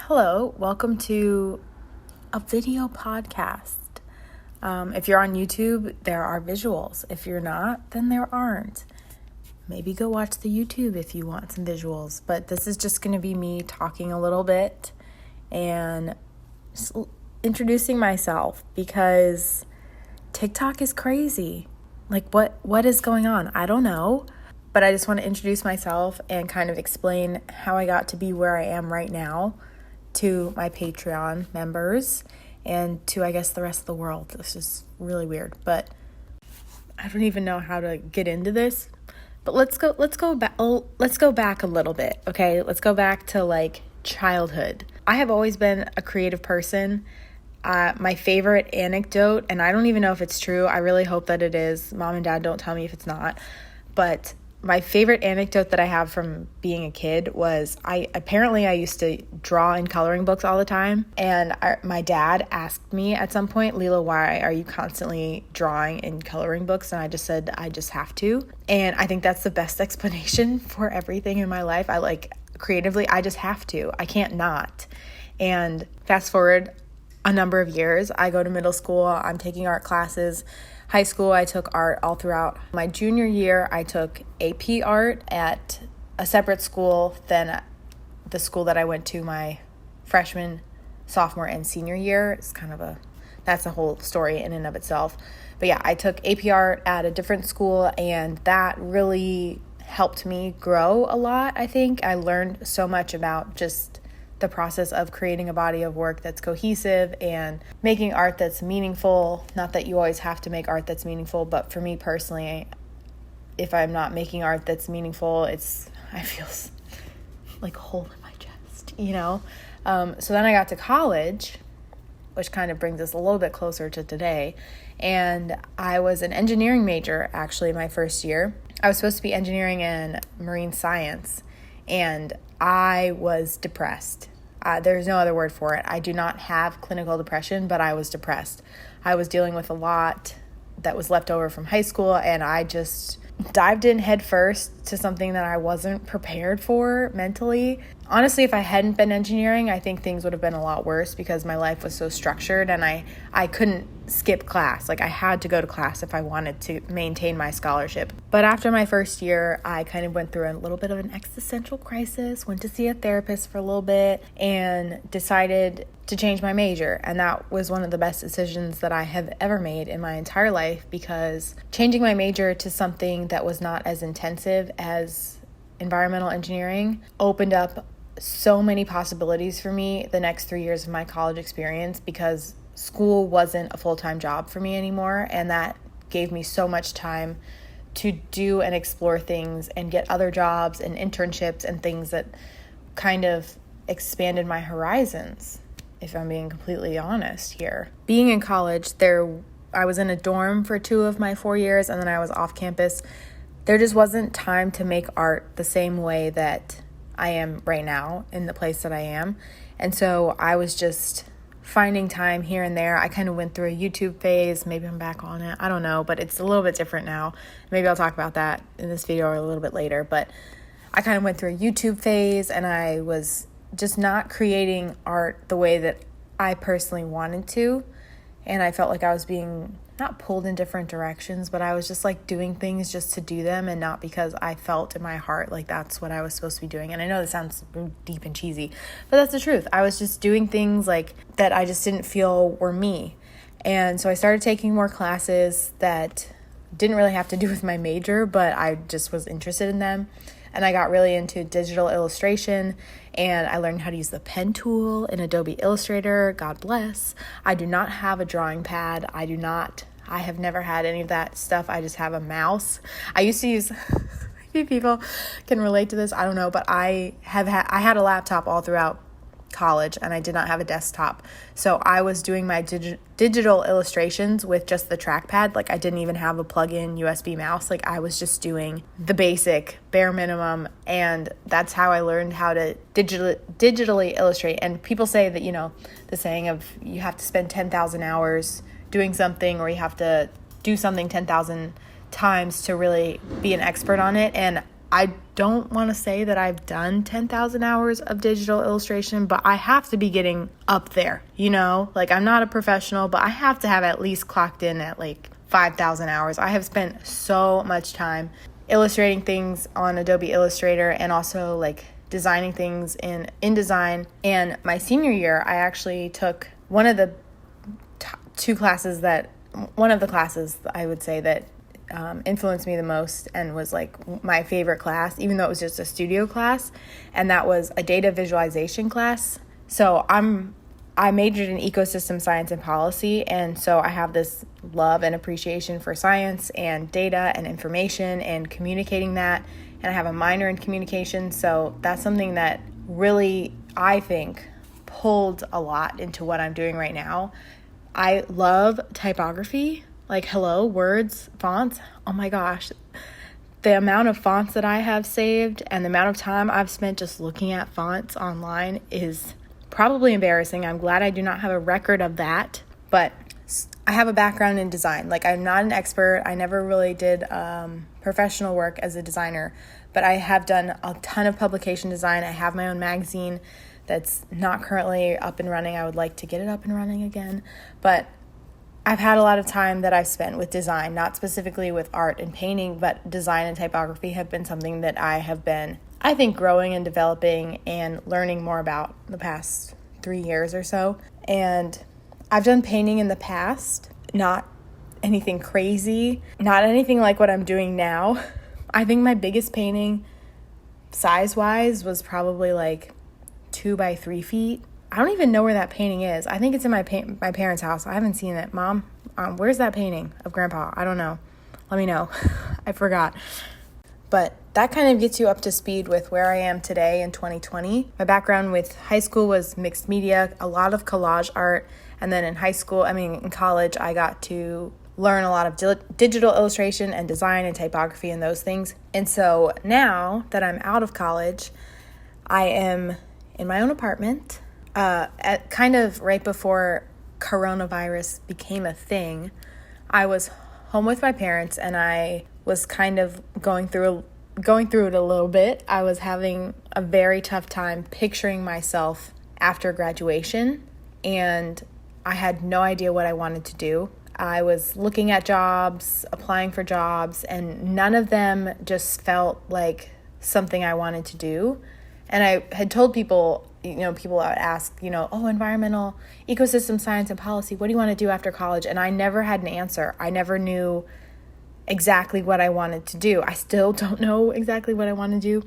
Hello, welcome to a video podcast. If you're on YouTube, there are visuals. If you're not, then there aren't. Maybe go watch the YouTube if you want some visuals. But this is just going to be me talking a little bit and just introducing myself because TikTok is crazy. Like what is going on? I don't know. But I just want to introduce myself and kind of explain how I got to be where I am right now to my Patreon members and to, I guess, the rest of the world. This is really weird, but I don't even know how to get into this. But let's go back a little bit, okay? Let's go back to like childhood. I have always been a creative person. My favorite anecdote, and I don't even know if it's true. I really hope that it is. Mom and Dad, don't tell me if it's not. But my favorite anecdote that I have from being a kid was I used to draw in coloring books all the time. And my dad asked me at some point, "Leela, why are you constantly drawing in coloring books?" And I just said, "I just have to." And I think that's the best explanation for everything in my life. Creatively, I just have to. I can't not. And fast forward a number of years, I go to middle school, I'm taking art classes. High school, I took art all throughout. My junior year, I took AP art at a separate school than the school that I went to my freshman, sophomore, and senior year. That's a whole story in and of itself. But yeah, I took AP art at a different school, and that really helped me grow a lot, I think. I learned so much about just the process of creating a body of work that's cohesive and making art that's meaningful. Not that you always have to make art that's meaningful, but for me personally, if I'm not making art that's meaningful, I feel like a hole in my chest, you know? So then I got to college, which kind of brings us a little bit closer to today. And I was an engineering major, actually, my first year. I was supposed to be engineering and marine science, and I was depressed. There's no other word for it. I do not have clinical depression, but I was depressed. I was dealing with a lot that was left over from high school, and I just dived in head first to something that I wasn't prepared for mentally. Honestly, if I hadn't been engineering, I think things would have been a lot worse because my life was so structured and I couldn't skip class. Like I had to go to class if I wanted to maintain my scholarship. But after my first year, I kind of went through a little bit of an existential crisis, went to see a therapist for a little bit, and decided to change my major. And that was one of the best decisions that I have ever made in my entire life, because changing my major to something that was not as intensive as environmental engineering opened up so many possibilities for me the next 3 years of my college experience, because school wasn't a full-time job for me anymore, and that gave me so much time to do and explore things and get other jobs and internships and things that kind of expanded my horizons, if I'm being completely honest here. Being in college, I was in a dorm for 2 of my 4 years, and then I was off campus. There just wasn't time to make art the same way that I am right now in the place that I am. And so I was just finding time here and there. I kind of went through a YouTube phase. Maybe I'm back on it. I don't know, but it's a little bit different now. Maybe I'll talk about that in this video or a little bit later. But I kind of went through a YouTube phase, and I was just not creating art the way that I personally wanted to. And I felt like I was being not pulled in different directions, but I was just like doing things just to do them, and not because I felt in my heart like that's what I was supposed to be doing. And I know this sounds deep and cheesy, but that's the truth. I was just doing things like that I just didn't feel were me. And so I started taking more classes that didn't really have to do with my major, but I just was interested in them. And I got really into digital illustration, and I learned how to use the pen tool in Adobe Illustrator. God bless. I do not have a drawing pad. I have never had any of that stuff. I just have a mouse. I used to use, maybe people can relate to this, I don't know, but I had a laptop all throughout college, and I did not have a desktop. So I was doing my digital illustrations with just the trackpad. Like I didn't even have a plug-in USB mouse. Like I was just doing the basic bare minimum, and that's how I learned how to digitally illustrate. And people say that, you know, the saying of you have to spend 10,000 hours doing something, or you have to do something 10,000 times to really be an expert on it. And I don't want to say that I've done 10,000 hours of digital illustration, but I have to be getting up there, Like, I'm not a professional, but I have to have at least clocked in at like 5,000 hours. I have spent so much time illustrating things on Adobe Illustrator and also like designing things in InDesign. And my senior year, I actually took one of the classes I would say that influenced me the most and was like my favorite class, even though it was just a studio class, and that was a data visualization class. So I majored in ecosystem science and policy, and so I have this love and appreciation for science and data and information and communicating that, and I have a minor in communication, so that's something that really, I think, pulled a lot into what I'm doing right now. I love typography, like hello, words, fonts. Oh my gosh, the amount of fonts that I have saved and the amount of time I've spent just looking at fonts online is probably embarrassing. I'm glad I do not have a record of that, but I have a background in design. Like, I'm not an expert. I never really did professional work as a designer, but I have done a ton of publication design. I have my own magazine that's not currently up and running. I would like to get it up and running again, but I've had a lot of time that I've spent with design, not specifically with art and painting, but design and typography have been something that I have been, I think, growing and developing and learning more about the past 3 years or so. And I've done painting in the past, not anything crazy, not anything like what I'm doing now. I think my biggest painting size-wise was probably like 2 by 3 feet. I don't even know where that painting is. I think it's in my parents' house. I haven't seen it. Mom, where's that painting of Grandpa? I don't know. Let me know. I forgot. But that kind of gets you up to speed with where I am today in 2020. My background with high school was mixed media, a lot of collage art. And then in college, I got to learn a lot of digital illustration and design and typography and those things. And so now that I'm out of college, I am in my own apartment. At kind of right before coronavirus became a thing, I was home with my parents, and I was kind of going through it a little bit. I was having a very tough time picturing myself after graduation, and I had no idea what I wanted to do. I was looking at jobs, applying for jobs, and none of them just felt like something I wanted to do. And I had told people would ask, environmental, ecosystem science and policy, what do you want to do after college? And I never had an answer. I never knew exactly what I wanted to do. I still don't know exactly what I want to do.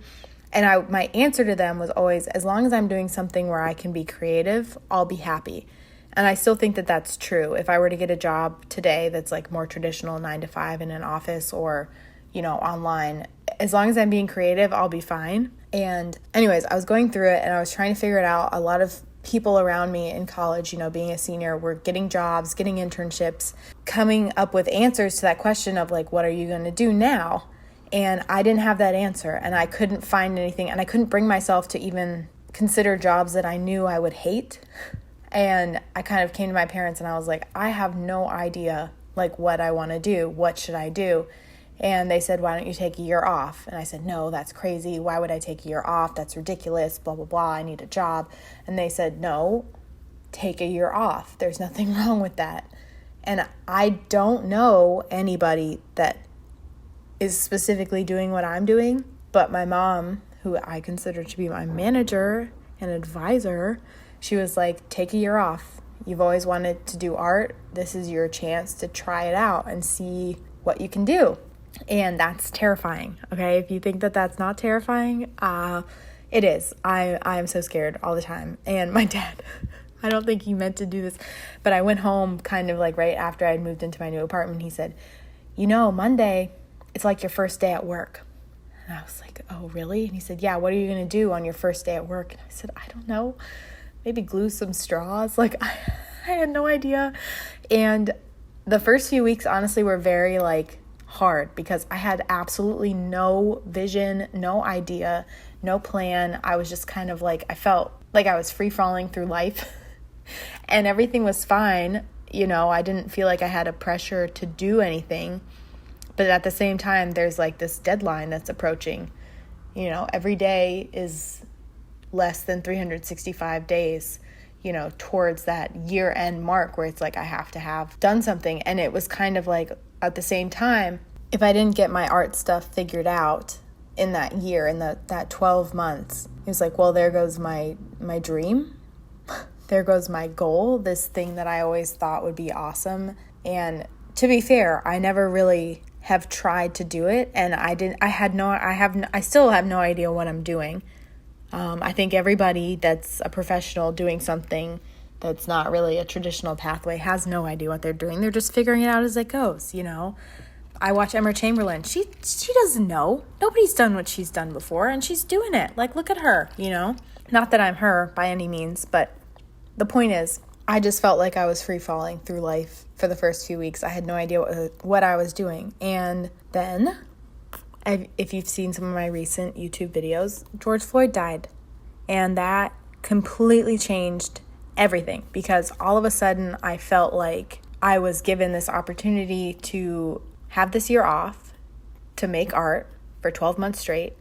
And my answer to them was always, as long as I'm doing something where I can be creative, I'll be happy. And I still think that that's true. If I were to get a job today that's like more traditional 9 to 5 in an office or, online, as long as I'm being creative, I'll be fine. And anyways, I was going through it and I was trying to figure it out. A lot of people around me in college, being a senior, were getting jobs, getting internships, coming up with answers to that question of like, what are you going to do now? And I didn't have that answer, and I couldn't find anything, and I couldn't bring myself to even consider jobs that I knew I would hate. And I kind of came to my parents and I was like, I have no idea like what I want to do. What should I do? And they said, why don't you take a year off? And I said, no, that's crazy. Why would I take a year off? That's ridiculous, blah, blah, blah. I need a job. And they said, no, take a year off. There's nothing wrong with that. And I don't know anybody that is specifically doing what I'm doing, but my mom, who I consider to be my manager and advisor, she was like, take a year off. You've always wanted to do art. This is your chance to try it out and see what you can do. And that's terrifying, okay? If you think that that's not terrifying, it is. I am so scared all the time. And my dad, I don't think he meant to do this, but I went home kind of like right after I moved into my new apartment. He said, Monday, it's like your first day at work. And I was like, oh, really? And he said, yeah, what are you going to do on your first day at work? And I said, I don't know. Maybe glue some straws. Like, I had no idea. And the first few weeks, honestly, were very hard because I had absolutely no vision, no idea, no plan. I was just kind of I felt like I was free falling through life and everything was fine. I didn't feel like I had a pressure to do anything, but at the same time, there's this deadline that's approaching Every day is less than 365 days, towards that year-end mark where it's like I have to have done something. And it was kind of like, at the same time, if I didn't get my art stuff figured out in that year, in that 12 months, it was like, well, there goes my dream. There goes my goal, this thing that I always thought would be awesome. And to be fair, I never really have tried to do it, and I still have no idea what I'm doing. I think everybody that's a professional doing something that's not really a traditional pathway has no idea what they're doing. They're just figuring it out as it goes, I watch Emma Chamberlain. She doesn't know. Nobody's done what she's done before, and she's doing it. Like, look at her, Not that I'm her by any means, but the point is, I just felt like I was free falling through life for the first few weeks. I had no idea what I was doing. And then, if you've seen some of my recent YouTube videos, George Floyd died. And that completely changed everything, because all of a sudden I felt like I was given this opportunity to have this year off to make art for 12 months straight,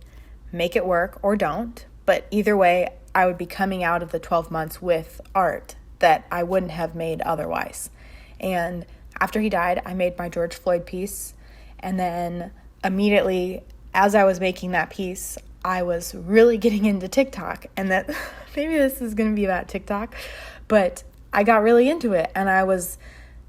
make it work or don't. But either way, I would be coming out of the 12 months with art that I wouldn't have made otherwise. And after he died, I made my George Floyd piece. And then immediately, as I was making that piece, I was really getting into TikTok. And that maybe this is going to be about TikTok, but I got really into it. And I was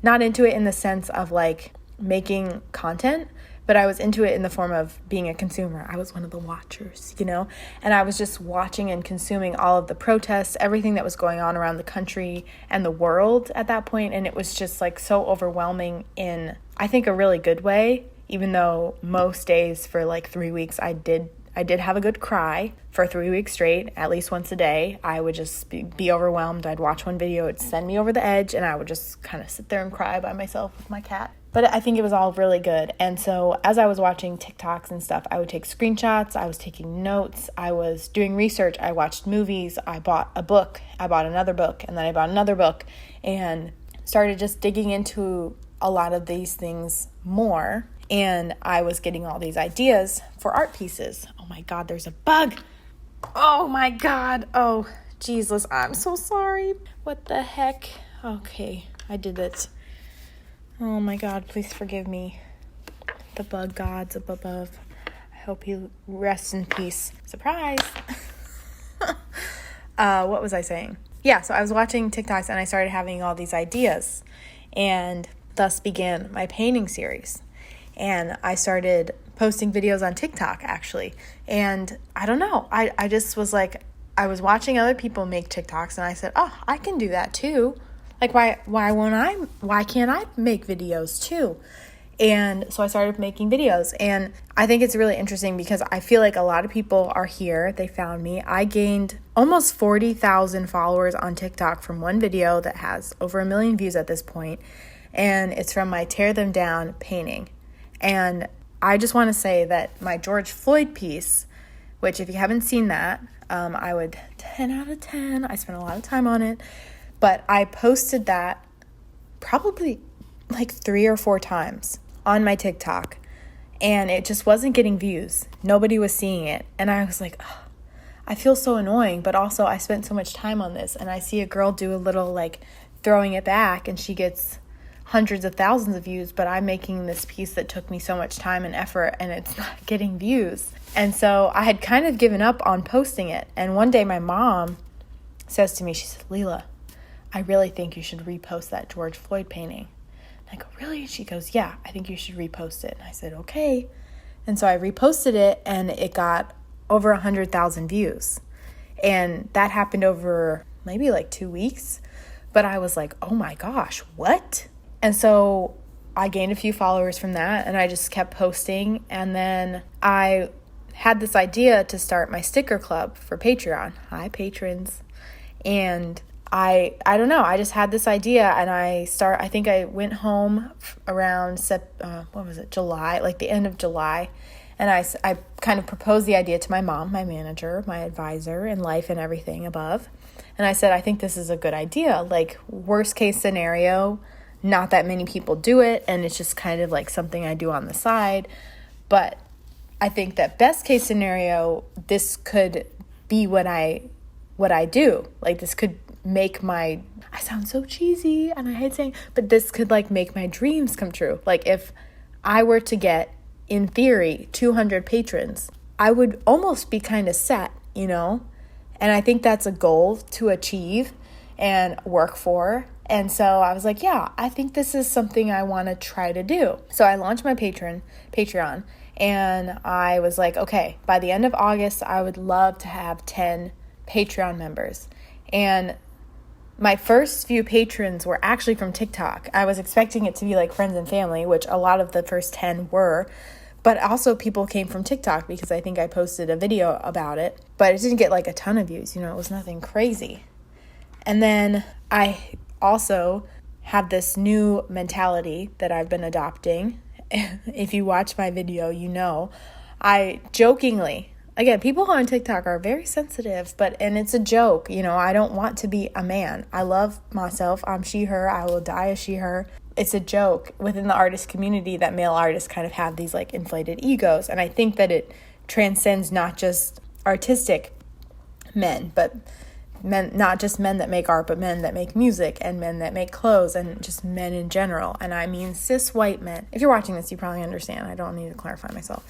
not into it in the sense of like making content, but I was into it in the form of being a consumer. I was one of the watchers, and I was just watching and consuming all of the protests, everything that was going on around the country and the world at that point. And it was just like so overwhelming in, I think, a really good way, even though most days for like 3 weeks, I did have a good cry for 3 weeks straight, at least once a day. I would just be overwhelmed. I'd watch one video, it'd send me over the edge, and I would just kind of sit there and cry by myself with my cat. But I think it was all really good. And so as I was watching TikToks and stuff, I would take screenshots, I was taking notes, I was doing research, I watched movies, I bought a book, I bought another book, and then I bought another book, and started just digging into a lot of these things more. And I was getting all these ideas for art pieces. Oh my God, there's a bug. Oh my God. Oh, Jesus, I'm so sorry. What the heck? Okay, I did it. Oh my God, please forgive me. The bug gods up above. I hope you rest in peace. Surprise. What was I saying? Yeah, so I was watching TikToks and I started having all these ideas, and thus began my painting series. And I started posting videos on TikTok, actually. And I don't know, I just was like, I was watching other people make TikToks, and I said, oh, I can do that too. Like, why can't I make videos too? And so I started making videos, and I think it's really interesting because I feel like a lot of people are here. They found me. I gained almost 40,000 followers on TikTok from one video that has over 1 million views at this point. And it's from my Tear Them Down painting. And I just want to say that my George Floyd piece, which if you haven't seen that, I would 10 out of 10. I spent a lot of time on it. But I posted that probably like 3 or 4 times on my TikTok, and it just wasn't getting views. Nobody was seeing it. And I was like, oh, I feel so annoying, but also I spent so much time on this, and I see a girl do a little like throwing it back and she gets hundreds of thousands of views, but I'm making this piece that took me so much time and effort and it's not getting views. And so I had kind of given up on posting it. And one day my mom says to me, she said, Leela, I really think you should repost that George Floyd painting. And I go, really? She goes, yeah, I think you should repost it. And I said, okay. And so I reposted it, and it got over 100,000 views. And that happened over maybe like 2 weeks. But I was like, oh my gosh, what? And so I gained a few followers from that, and I just kept posting. And then I had this idea to start my sticker club for Patreon. Hi, patrons. And I don't know, I just had this idea, and I think I went home around, July, like the end of July. And I kind of proposed the idea to my mom, my manager, my advisor in life and everything above. And I said, I think this is a good idea. Like, worst case scenario, not that many people do it, and it's just kind of like something I do on the side. But I think that best case scenario, this could be what I do. Like, this could make I sound so cheesy and I hate saying, but this could like make my dreams come true. Like, if I were to get, in theory, 200 patrons, I would almost be kind of set, you know? And I think that's a goal to achieve and work for. And so I was like, yeah, I think this is something I want to try to do. So I launched my Patreon, and I was like, okay, by the end of August, I would love to have 10 Patreon members. And my first few patrons were actually from TikTok. I was expecting it to be like friends and family, which a lot of the first 10 were. But also people came from TikTok because I think I posted a video about it. But it didn't get like a ton of views. You know, it was nothing crazy. And then I also have this new mentality that I've been adopting. If you watch my video, you know, I jokingly, again, people on TikTok are very sensitive, and it's a joke. You know, I don't want to be a man. I love myself. I'm she, her. I will die as she, her. It's a joke within the artist community that male artists kind of have these like inflated egos. And I think that it transcends not just artistic men, but men, not just men that make art, but men that make music and men that make clothes and just men in general. And I mean cis white men. If you're watching this, you probably understand. I don't need to clarify myself.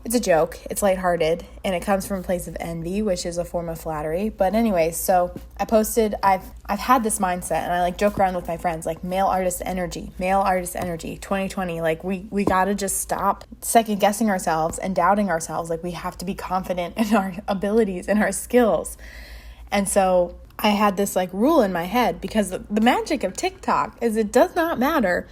It's a joke. It's lighthearted, and it comes from a place of envy, which is a form of flattery. But anyways, so I posted, I've had this mindset, and I like joke around with my friends, like male artist energy, 2020. Like we got to just stop second guessing ourselves and doubting ourselves. Like, we have to be confident in our abilities and our skills. And so I had this like rule in my head, because the magic of TikTok is it does not matter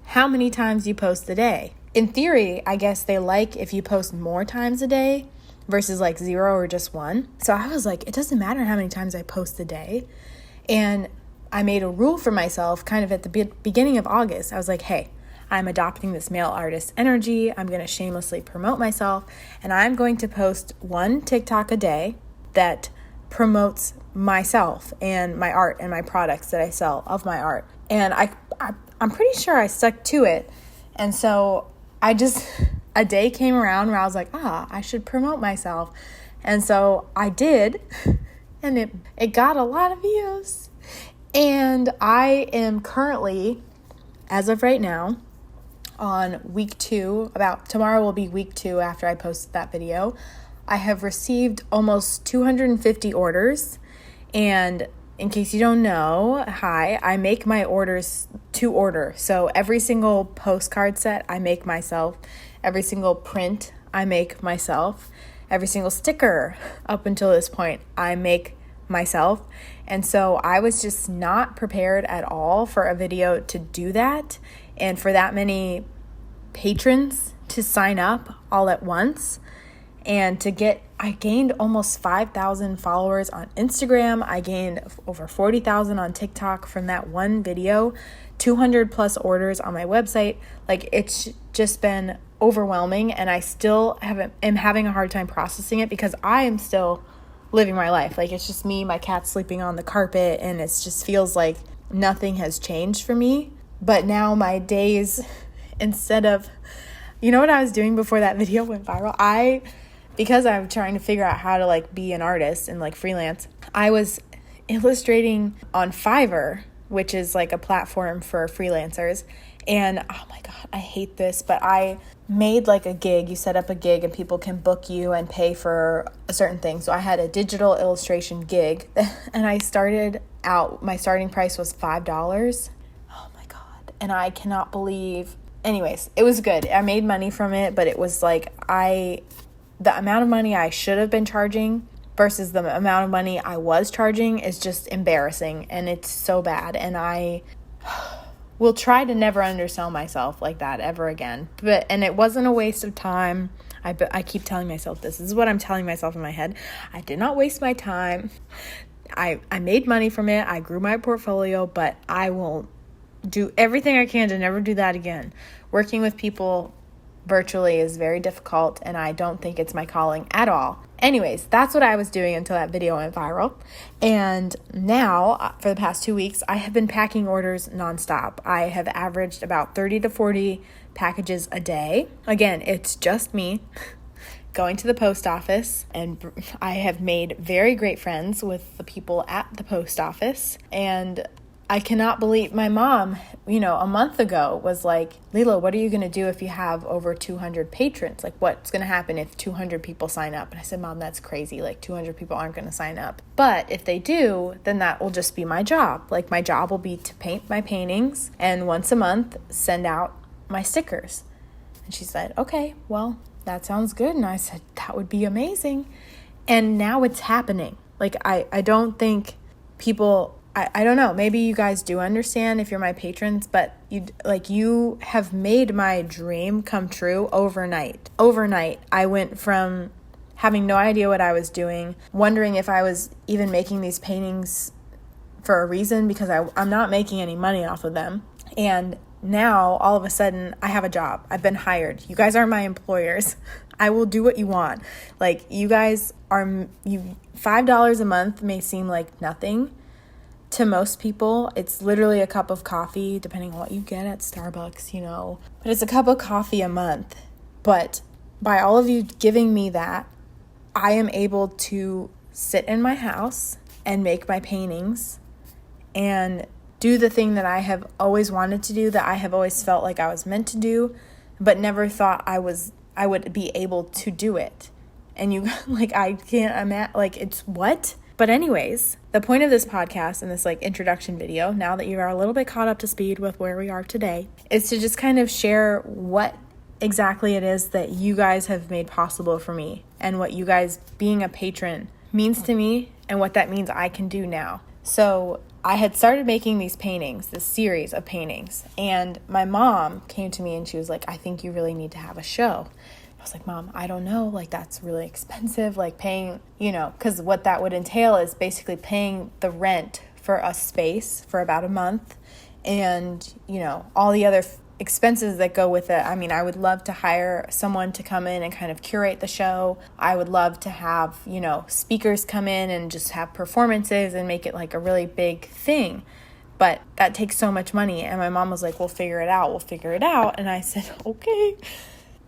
how many times you post a day. In theory, I guess they like if you post more times a day versus like 0 or just 1. So I was like, it doesn't matter how many times I post a day. And I made a rule for myself kind of at the beginning of August. I was like, hey, I'm adopting this male artist energy. I'm going to shamelessly promote myself. And I'm going to post 1 TikTok a day that promotes myself and my art and my products that I sell of my art. And I'm pretty sure I stuck to it. And so a day came around where I was like, I should promote myself. And so I did, and it got a lot of views. And I am currently, as of right now, on week 2. About tomorrow will be week 2 after I posted that video. I have received almost 250 orders. And in case you don't know, I make my orders to order. So every single postcard set I make myself. Every single print I make myself. Every single sticker up until this point I make myself. And so I was just not prepared at all for a video to do that, and for that many patrons to sign up all at once. And I gained almost 5,000 followers on Instagram. I gained over 40,000 on TikTok from that one video, 200 plus orders on my website. Like, it's just been overwhelming, and I still am having a hard time processing it, because I am still living my life. Like, it's just me, my cat sleeping on the carpet, and it just feels like nothing has changed for me. But now my days, instead of, you know what I was doing before that video went viral? Because I'm trying to figure out how to like be an artist and like freelance, I was illustrating on Fiverr, which is like a platform for freelancers. And oh my God, I hate this, but I made like a gig. You set up a gig and people can book you and pay for a certain thing. So I had a digital illustration gig, and I started out, my starting price was $5. Oh my God. And I cannot believe, anyways, it was good. I made money from it, but it was like, the amount of money I should have been charging versus the amount of money I was charging is just embarrassing, and it's so bad. And I will try to never undersell myself like that ever again. And it wasn't a waste of time. I keep telling myself this. This is what I'm telling myself in my head. I did not waste my time. I made money from it. I grew my portfolio, but I will do everything I can to never do that again. Working with people virtually is very difficult, and I don't think it's my calling at all. Anyways, that's what I was doing until that video went viral. And now, for the past 2 weeks, I have been packing orders nonstop. I have averaged about 30 to 40 packages a day. Again, it's just me. going to the post office, and I have made very great friends with the people at the post office. And I cannot believe my mom, a month ago was like, Lila, what are you going to do if you have over 200 patrons? Like, what's going to happen if 200 people sign up? And I said, Mom, that's crazy. Like, 200 people aren't going to sign up. But if they do, then that will just be my job. Like, my job will be to paint my paintings and once a month send out my stickers. And she said, okay, well, that sounds good. And I said, that would be amazing. And now it's happening. Like, I don't think people... I don't know, maybe you guys do understand if you're my patrons, but you have made my dream come true overnight. Overnight, I went from having no idea what I was doing, wondering if I was even making these paintings for a reason, because I'm not making any money off of them. And now, all of a sudden, I have a job. I've been hired. You guys aren't my employers. I will do what you want. Like, you guys $5 a month may seem like nothing. To most people, it's literally a cup of coffee, depending on what you get at Starbucks, But it's a cup of coffee a month. But by all of you giving me that, I am able to sit in my house and make my paintings and do the thing that I have always wanted to do, that I have always felt like I was meant to do, but never thought I would be able to do it. And I can't imagine, it's what? But anyways, the point of this podcast and this introduction video, now that you are a little bit caught up to speed with where we are today, is to just kind of share what exactly it is that you guys have made possible for me, and what you guys being a patron means to me, and what that means I can do now. So I had started making these paintings, this series of paintings, and my mom came to me and she was like, I think you really need to have a show. I was like, Mom, I don't know, that's really expensive, paying, because what that would entail is basically paying the rent for a space for about a month, and, all the other expenses that go with it. I mean, I would love to hire someone to come in and kind of curate the show. I would love to have, speakers come in and just have performances and make it a really big thing. But that takes so much money. And my mom was like, we'll figure it out. And I said, okay.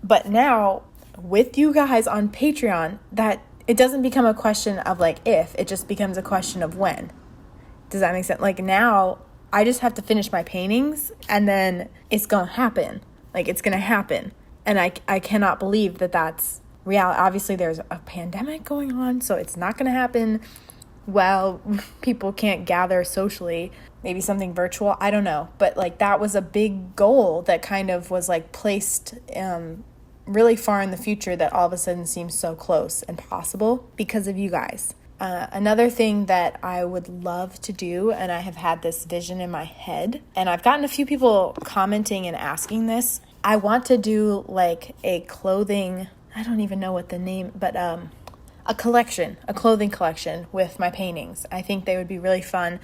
But now, with you guys on Patreon, that it doesn't become a question of if, it just becomes a question of when. Does that make sense? Now, I just have to finish my paintings, and then it's going to happen. It's going to happen. And I cannot believe that that's reality. Obviously, there's a pandemic going on, so it's not going to happen. Well, people can't gather socially. Maybe something virtual. I don't know. But that was a big goal that kind of was placed really far in the future, that all of a sudden seems so close and possible because of you guys. Another thing that I would love to do, and I have had this vision in my head, and I've gotten a few people commenting and asking this. I want to do a clothing, I don't even know what the name, but a clothing collection with my paintings. I think they would be really fun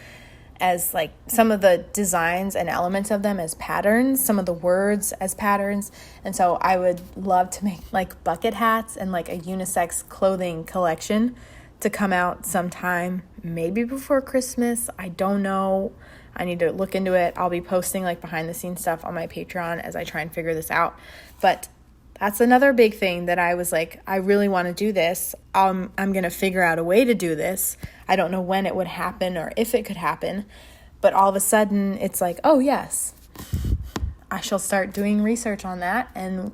as some of the designs and elements of them as patterns, some of the words as patterns. And so I would love to make bucket hats and a unisex clothing collection to come out sometime, maybe before Christmas. I don't know. I need to look into it. I'll be posting behind the scenes stuff on my Patreon as I try and figure this out. But that's another big thing that I was I really want to do this. I'm going to figure out a way to do this. I don't know when it would happen or if it could happen, but all of a sudden it's oh yes, I shall start doing research on that, and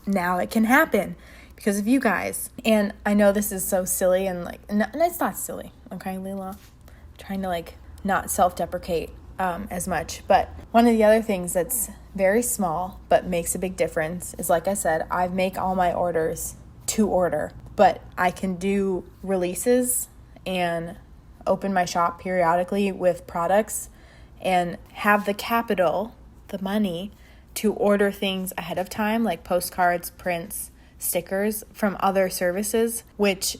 now it can happen because of you guys. And I know this is so silly, and no, it's not silly, okay, Leila? I'm trying to not self-deprecate as much, but one of the other things that's very small but makes a big difference is, I said, I make all my orders to order, but I can do releases and open my shop periodically with products and have the capital, the money, to order things ahead of time, like postcards, prints, stickers from other services, which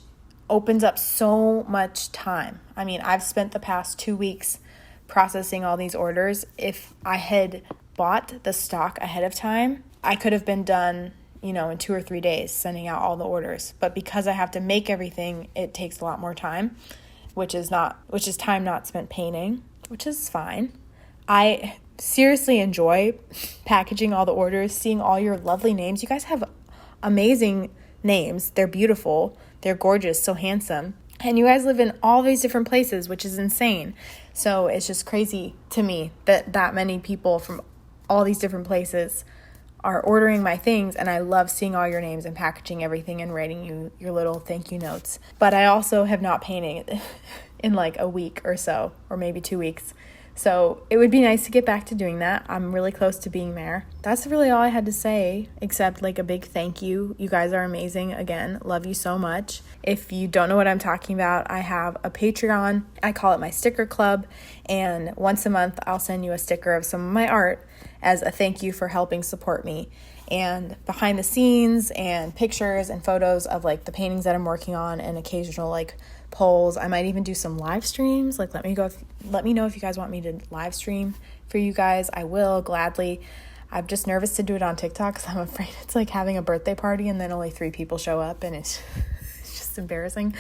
opens up so much time. I mean, I've spent the past 2 weeks processing all these orders. If I had bought the stock ahead of time, I could have been done, in 2 or 3 days sending out all the orders. But because I have to make everything, it takes a lot more time, which is time not spent painting, which is fine. I seriously enjoy packaging all the orders, seeing all your lovely names. You guys have amazing names. They're beautiful. They're gorgeous, so handsome. And you guys live in all these different places, which is insane. So it's just crazy to me that many people from all these different places are ordering my things, and I love seeing all your names and packaging everything and writing you your little thank you notes. But I also have not painted in like a week or so, or maybe 2 weeks. So it would be nice to get back to doing that. I'm really close to being there. That's really all I had to say, except like a big thank you. You guys are amazing. Again, love you so much. If you don't know what I'm talking about, I have a Patreon. I call it my sticker club. And once a month, I'll send you a sticker of some of my art as a thank you for helping support me. And behind the scenes and pictures and photos of like the paintings that I'm working on and occasional like polls. I might even do some live streams. Like let me know if you guys want me to live stream for you guys. I will gladly. I'm just nervous to do it on TikTok because I'm afraid it's like having a birthday party and then only 3 people show up, and it's just embarrassing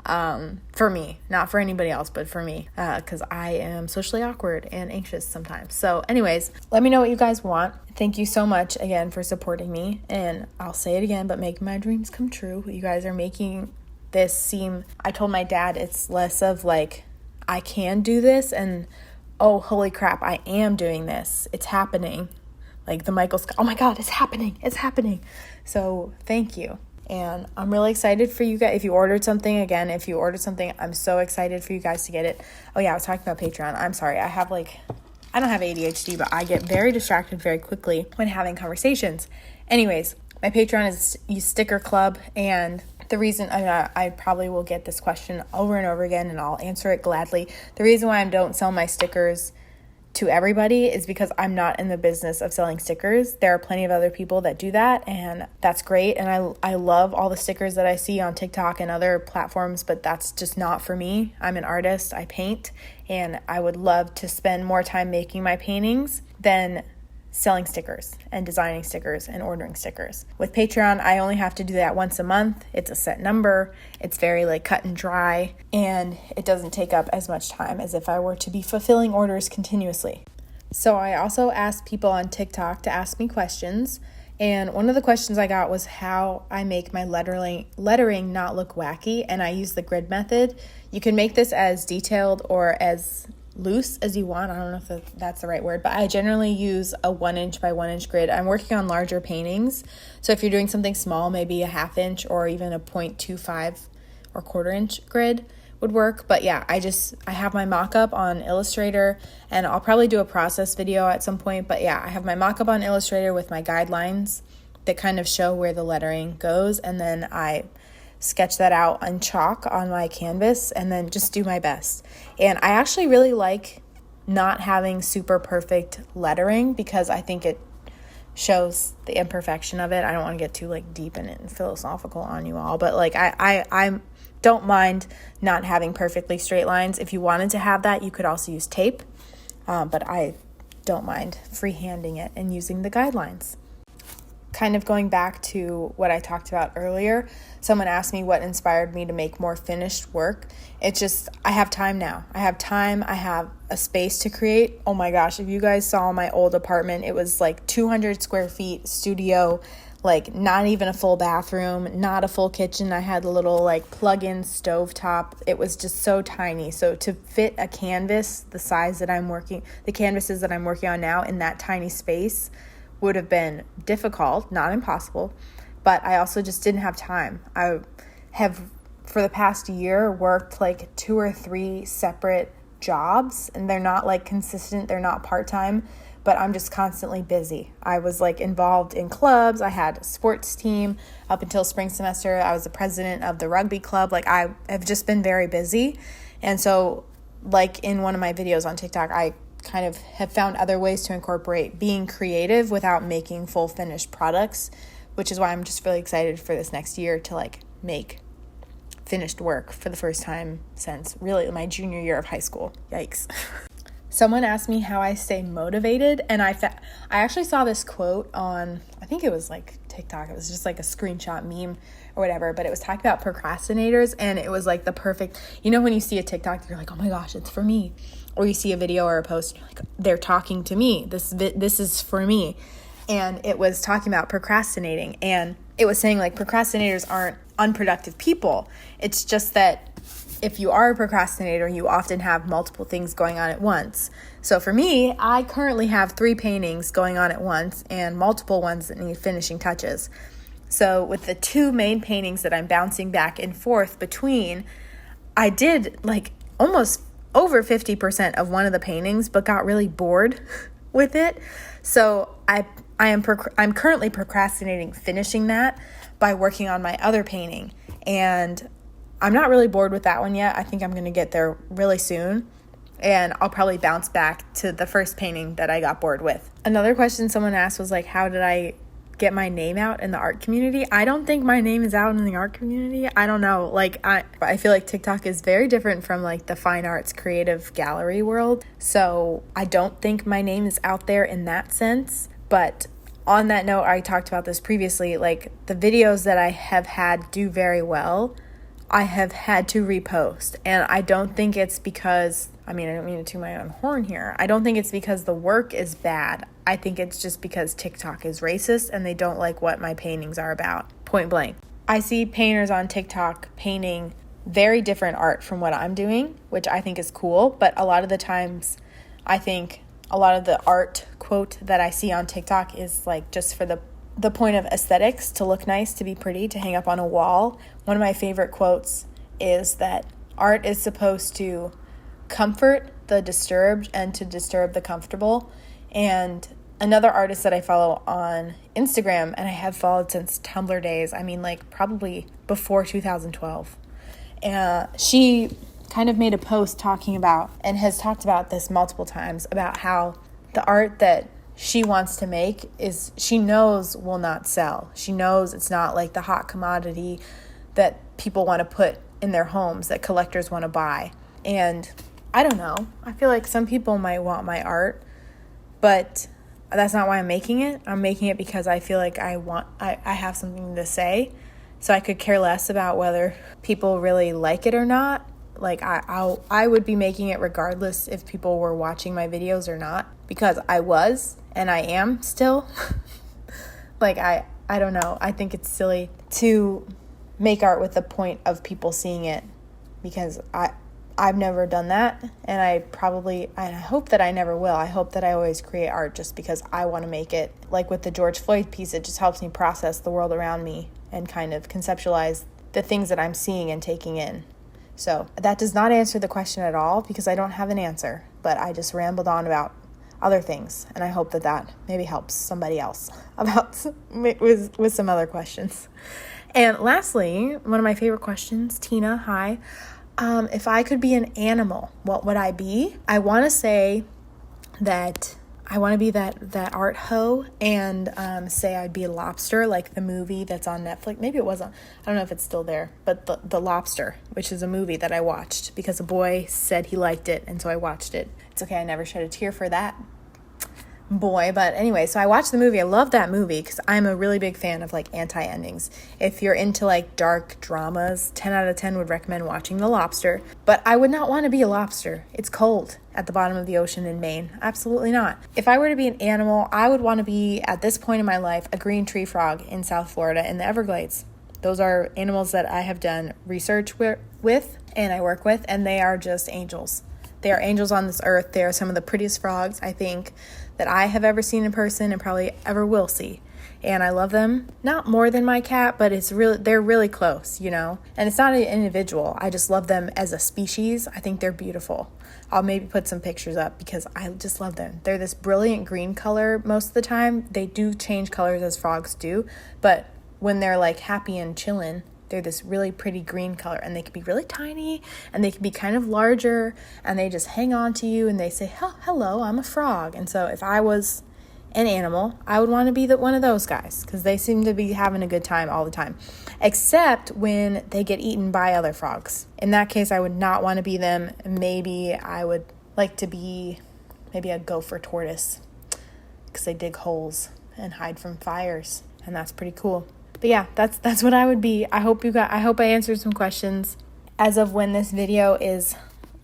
for me, not for anybody else, but for me, because I am socially awkward and anxious sometimes. So anyways, let me know what you guys want. Thank you so much again for supporting me, and I'll say it again, but making my dreams come true. You guys are making this seem, I told my dad, it's less of like, I can do this and, oh, holy crap, I am doing this. It's happening. Like the Michael Scott, oh my God, it's happening. It's happening. So thank you. And I'm really excited for you guys. If you ordered something, I'm so excited for you guys to get it. Oh yeah, I was talking about Patreon. I'm sorry. I don't have ADHD, but I get very distracted very quickly when having conversations. Anyways, my Patreon is Sticker Club, and the reason I probably will get this question over and over again, and I'll answer it gladly. The reason why I don't sell my stickers to everybody is because I'm not in the business of selling stickers. There are plenty of other people that do that, and that's great. And I love all the stickers that I see on TikTok and other platforms, but that's just not for me. I'm an artist. I paint, and I would love to spend more time making my paintings than selling stickers and designing stickers and ordering stickers. With Patreon, I only have to do that once a month. It's a set number. It's very like cut and dry, and it doesn't take up as much time as if I were to be fulfilling orders continuously. So I also asked people on TikTok to ask me questions, and one of the questions I got was how I make my lettering not look wacky, and I use the grid method. You can make this as detailed or as loose as you want. I don't know if that's the right word, but I generally use a 1 inch by 1 inch grid. I'm working on larger paintings, so if you're doing something small, maybe a 1/2 inch or even a 0.25 or 1/4 inch grid would work. But yeah, I have my mock-up on Illustrator, and I'll probably do a process video at some point. But yeah, I have my mock-up on Illustrator with my guidelines that kind of show where the lettering goes, and then I sketch that out on chalk on my canvas and then just do my best. And I actually really like not having super perfect lettering because I think it shows the imperfection of it. I don't want to get too like deep in it and philosophical on you all, but like I don't mind not having perfectly straight lines. If you wanted to have that, you could also use tape, but I don't mind freehanding it and using the guidelines. Kind of going back to what I talked about earlier, someone asked me what inspired me to make more finished work. It's just, I have time now. I have time. I have a space to create. Oh my gosh, if you guys saw my old apartment, it was like 200 square feet studio, like not even a full bathroom, not a full kitchen. I had a little like plug-in stovetop. It was just so tiny. So to fit a canvas the size that the canvases that I'm working on now in that tiny space would have been difficult, not impossible, but I also just didn't have time. I have, for the past year, worked like 2 or 3 separate jobs, and they're not like consistent, they're not part-time, but I'm just constantly busy. I was like involved in clubs. I had a sports team up until spring semester. I was the president of the rugby club. Like I have just been very busy. And so like in one of my videos on TikTok, I kind of have found other ways to incorporate being creative without making full finished products, which is why I'm just really excited for this next year to like make finished work for the first time since really my junior year of high school. Yikes. Someone asked me how I stay motivated, and I actually saw this quote on, I think it was like TikTok. It was just like a screenshot meme or whatever, but it was talking about procrastinators, and it was like the perfect, when you see a TikTok, you're like, oh my gosh, it's for me. Or you see a video or a post, you're like, they're talking to me. This is for me. And it was talking about procrastinating. And it was saying like procrastinators aren't unproductive people. It's just that if you are a procrastinator, you often have multiple things going on at once. So for me, I currently have 3 paintings going on at once and multiple ones that need finishing touches. So with the 2 main paintings that I'm bouncing back and forth between, I did like almost over 50% of one of the paintings, but got really bored with it. So I'm currently procrastinating finishing that by working on my other painting. And I'm not really bored with that one yet. I think I'm going to get there really soon. And I'll probably bounce back to the first painting that I got bored with. Another question someone asked was like, how did I get my name out in the art community? I don't think my name is out in the art community. I don't know. Like, I feel like TikTok is very different from like the fine arts creative gallery world. So I don't think my name is out there in that sense. But on that note, I talked about this previously, like the videos that I have had do very well, I have had to repost. And I don't think it's because, I don't mean to toot my own horn here. I don't think it's because the work is bad. I think it's just because TikTok is racist and they don't like what my paintings are about. Point blank. I see painters on TikTok painting very different art from what I'm doing, which I think is cool. But a lot of the times, I think a lot of the art quote that I see on TikTok is like just for the point of aesthetics, to look nice, to be pretty, to hang up on a wall. One of my favorite quotes is that art is supposed to comfort the disturbed and to disturb the comfortable. And another artist that I follow on Instagram, and I have followed since Tumblr days, like probably before 2012, she kind of made a post talking about, and has talked about this multiple times, about how the art that she wants to make is, she knows will not sell. She knows it's not like the hot commodity that people want to put in their homes, that collectors want to buy. And I don't know. I feel like some people might want my art, but that's not why I'm making it. I'm making it because I feel like I have something to say. So I could care less about whether people really like it or not. Like I would be making it regardless if people were watching my videos or not, because I was and I am still. Like I don't know. I think it's silly to make art with the point of people seeing it, because I've never done that, and I hope that I never will. I hope that I always create art just because I want to make it. Like with the George Floyd piece, it just helps me process the world around me and kind of conceptualize the things that I'm seeing and taking in. So that does not answer the question at all, because I don't have an answer, but I just rambled on about other things, and I hope that maybe helps somebody else about with some other questions. And lastly, one of my favorite questions, Tina, hi. If I could be an animal, what would I be? I want to say that I want to be that art hoe, and say I'd be a lobster, like the movie that's on Netflix. Maybe it wasn't. I don't know if it's still there. But the Lobster, which is a movie that I watched because a boy said he liked it, and so I watched it. It's okay, I never shed a tear for that boy. But anyway, so I watched the movie. I love that movie because I'm a really big fan of like anti-endings. If you're into like dark dramas, 10 out of 10 would recommend watching The Lobster. But I would not want to be a lobster. It's cold at the bottom of the ocean in Maine. Absolutely not. If I were to be an animal, I would want to be, at this point in my life, a green tree frog in South Florida in the Everglades. Those are animals that I have done research with and I work with, and they are just angels. They are angels on this earth. They are some of the prettiest frogs, I think, that I have ever seen in person and probably ever will see. And I love them, not more than my cat, but they're really close, And it's not an individual. I just love them as a species. I think they're beautiful. I'll maybe put some pictures up because I just love them. They're this brilliant green color most of the time. They do change colors as frogs do, but when they're like happy and chilling, they're this really pretty green color, and they can be really tiny, and they can be kind of larger, and they just hang on to you, and they say, hello, I'm a frog. And so if I was an animal, I would want to be one of those guys, because they seem to be having a good time all the time, except when they get eaten by other frogs. In that case, I would not want to be them. Maybe I would like to be a gopher tortoise, because they dig holes and hide from fires, and that's pretty cool. But yeah, that's what I would be. I hope I answered some questions. As of when this video is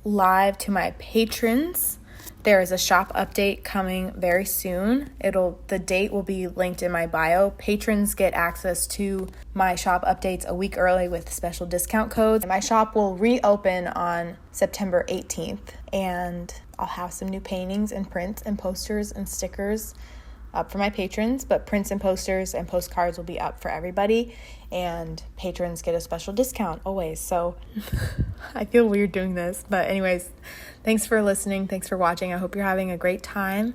live to my patrons, There is a shop update coming very soon. The date will be linked in my bio. Patrons get access to my shop updates a week early with special discount codes. My shop will reopen on September 18th, and I'll have some new paintings and prints and posters and stickers up for my patrons, but prints and posters and postcards will be up for everybody, and patrons get a special discount always. So I feel weird doing this, but anyways, thanks for listening. Thanks for watching. I hope you're having a great time,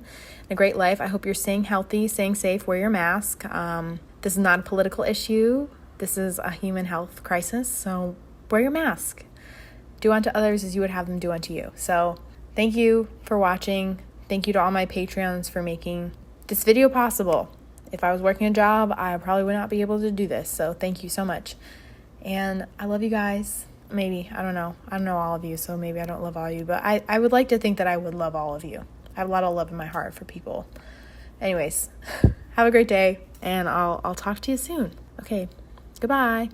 a great life. I hope you're staying healthy, staying safe, wear your mask. This is not a political issue. This is a human health crisis. So wear your mask. Do unto others as you would have them do unto you. So thank you for watching. Thank you to all my Patreons for making this video possible. If I was working a job, I probably would not be able to do this. So thank you so much. And I love you guys. Maybe. I don't know. I don't know all of you, so maybe I don't love all of you. But I would like to think that I would love all of you. I have a lot of love in my heart for people. Anyways, have a great day, and I'll talk to you soon. Okay. Goodbye.